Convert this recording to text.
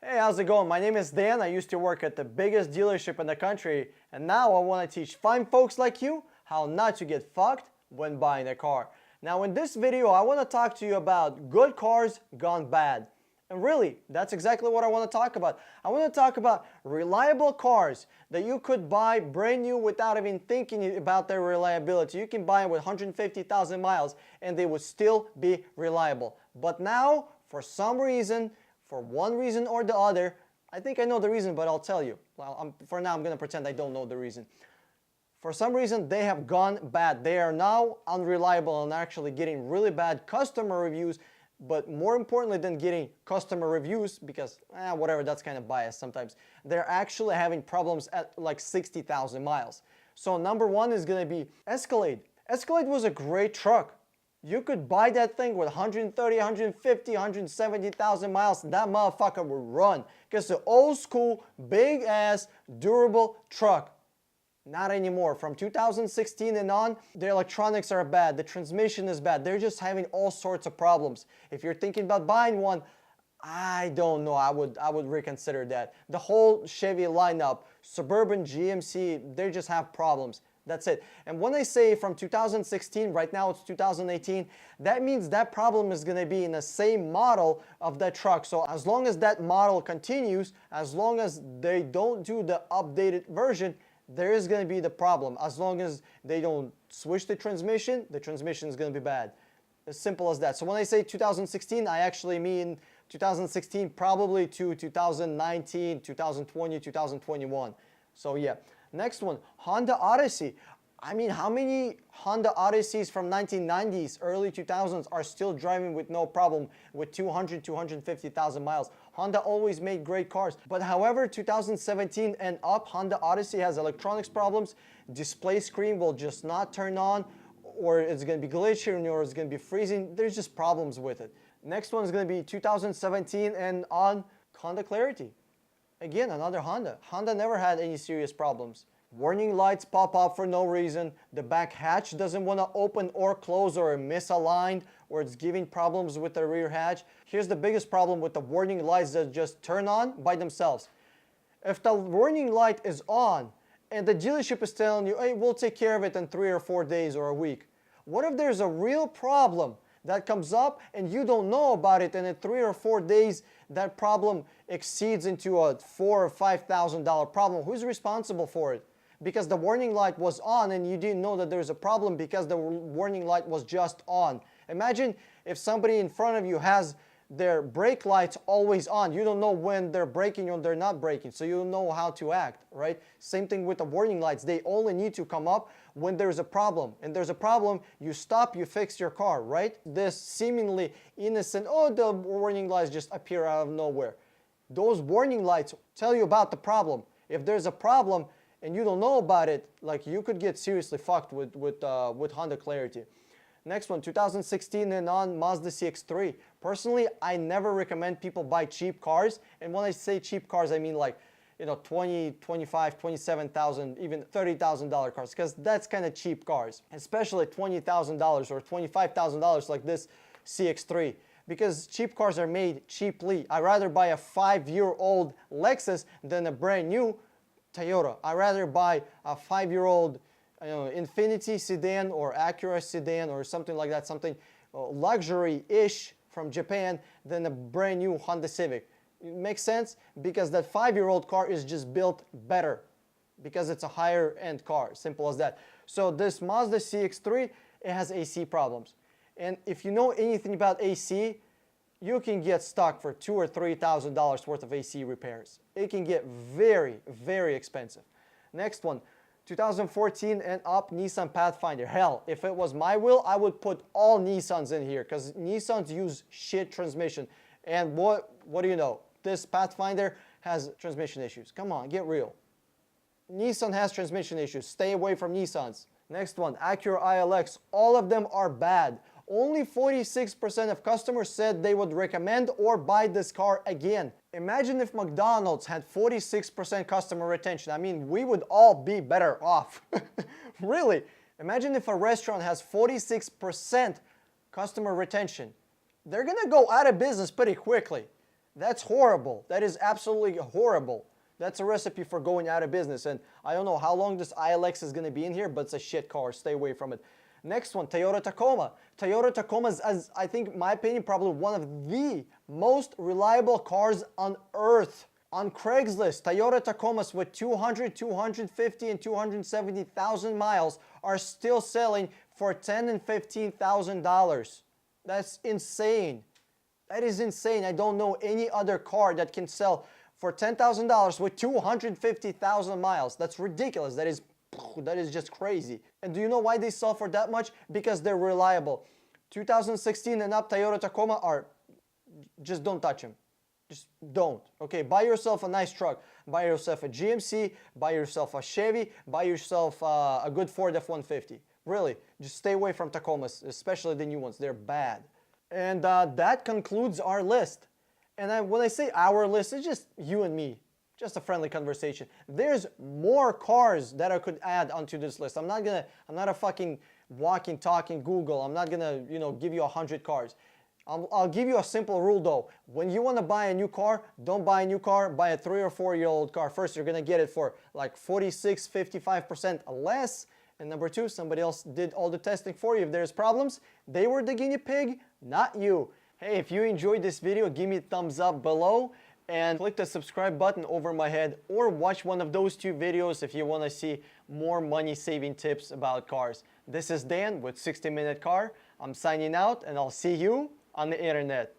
Hey, how's it going? My name is Dan. I used to work at the biggest dealership in the country, and now I want to teach fine folks like you how not to get fucked when buying a car. Now in this video, I want to talk to you about good cars gone bad. And really, that's exactly what I want to talk about. I want to talk about reliable cars that you could buy brand new without even thinking about their reliability. You can buy them with 150,000 miles and they would still be reliable. But now, for some reason, for one reason or the other, I think I know the reason, but I'll tell you. Well, for now, I'm going to pretend I don't know the reason. For some reason, they have gone bad. They are now unreliable and actually getting really bad customer reviews. But more importantly than getting customer reviews, because whatever, that's kind of biased sometimes, they're actually having problems at like 60,000 miles. So number one is going to be Escalade. Escalade was a great truck. You could buy that thing with 130, 150, 170,000 miles. That motherfucker would run. Because the old school, big ass, durable truck. Not anymore. From 2016 and on, the electronics are bad. The transmission is bad. They're just having all sorts of problems. If you're thinking about buying one, I don't know. I would reconsider that. The whole Chevy lineup, Suburban, GMC, they just have problems. That's it. And when I say from 2016, right now it's 2018, that means that problem is going to be in the same model of that truck. So as long as that model continues, as long as they don't do the updated version, there is going to be the problem. As long as they don't switch the transmission is going to be bad. As simple as that. So when I say 2016, I actually mean 2016 probably to 2019, 2020, 2021. So yeah. Next one, Honda Odyssey. I mean, how many Honda Odysseys from 1990s, early 2000s are still driving with no problem with 200, 250,000 miles? Honda always made great cars. But however, 2017 and up, Honda Odyssey has electronics problems. Display screen will just not turn on, or it's going to be glitching, or it's going to be freezing. There's just problems with it. Next one is going to be 2017 and on, Honda Clarity. Again, another Honda. Honda never had any serious problems. Warning lights pop up for no reason. The back hatch doesn't want to open or close, or misaligned, or it's giving problems with the rear hatch. Here's the biggest problem with the warning lights that just turn on by themselves. If the warning light is on and the dealership is telling you, hey, we'll take care of it in 3 or 4 days or a week. What if there's a real problem that comes up and you don't know about it, and in 3 or 4 days that problem exceeds into a $4,000 or $5,000 problem? Who's responsible for it? Because the warning light was on and you didn't know that there's a problem because the warning light was just on. Imagine if somebody in front of you has their brake lights always on. You don't know when they're braking or they're not braking, so you don't know how to act, right? Same thing with the warning lights. They only need to come up when there's a problem. And there's a problem, you stop, you fix your car, right? This seemingly innocent, oh, the warning lights just appear out of nowhere. Those warning lights tell you about the problem. If there's a problem and you don't know about it, like, you could get seriously fucked with Honda Clarity. Next one, 2016 and on, Mazda CX3. Personally, I never recommend people buy cheap cars. And when I say cheap cars, I mean like, you know, 20, 25, 27,000, even $30,000 cars, because that's kind of cheap cars, especially $20,000 or $25,000 like this CX3, because cheap cars are made cheaply. I'd rather buy a 5-year-old Lexus than a brand new Toyota. I'd rather buy a 5-year-old Infiniti sedan or Acura sedan or something like that, something luxury-ish from Japan, than a brand new Honda Civic. It makes sense because that 5-year-old car is just built better because it's a higher end car. Simple as that. So this Mazda CX3, it has AC problems. And if you know anything about AC, you can get stuck for $2,000 or $3,000 worth of AC repairs. It can get very, very expensive. Next one, 2014 and up, Nissan Pathfinder. Hell, if it was my will, I would put all Nissans in here because Nissans use shit transmission. And what do you know? This Pathfinder has transmission issues. Come on, get real. Nissan has transmission issues. Stay away from Nissans. Next one, Acura ILX. All of them are bad. Only 46% of customers said they would recommend or buy this car again. Imagine if McDonald's had 46% customer retention. I mean, we would all be better off. Really. Imagine if a restaurant has 46% customer retention. They're gonna go out of business pretty quickly. That's horrible. That is absolutely horrible. That's a recipe for going out of business. And I don't know how long this ILX is going to be in here, but it's a shit car. Stay away from it. Next one, Toyota Tacoma. Toyota Tacoma is, as I think, in my opinion, probably one of the most reliable cars on earth. On Craigslist, Toyota Tacomas with 200, 250, and 270,000 miles are still selling for $10,000 and $15,000. That's insane. That is insane. I don't know any other car that can sell for $10,000 with 250,000 miles. That's ridiculous. That is just crazy. And do you know why they sell for that much? Because they're reliable. 2016 and up Toyota Tacoma are, just don't touch them. Just don't. Okay, buy yourself a nice truck. Buy yourself a GMC, buy yourself a Chevy, buy yourself a good Ford F-150. Really, just stay away from Tacomas, especially the new ones. They're bad. And that concludes our list. And when I say our list, it's just you and me. Just a friendly conversation. There's more cars that I could add onto this list. I'm not a fucking walking, talking Google. I'm not gonna, give you 100 cars. I'll give you a simple rule though. When you want to buy a new car, don't buy a new car, buy a 3 or 4 year old car. First, you're going to get it for like 46, 55% less. And number two, somebody else did all the testing for you. If there's problems, they were the guinea pig, not you. Hey, if you enjoyed this video, give me a thumbs up below and click the subscribe button over my head, or watch one of those two videos if you want to see more money saving tips about cars. This is Dan with 60 Minute Car. I'm signing out and I'll see you on the internet.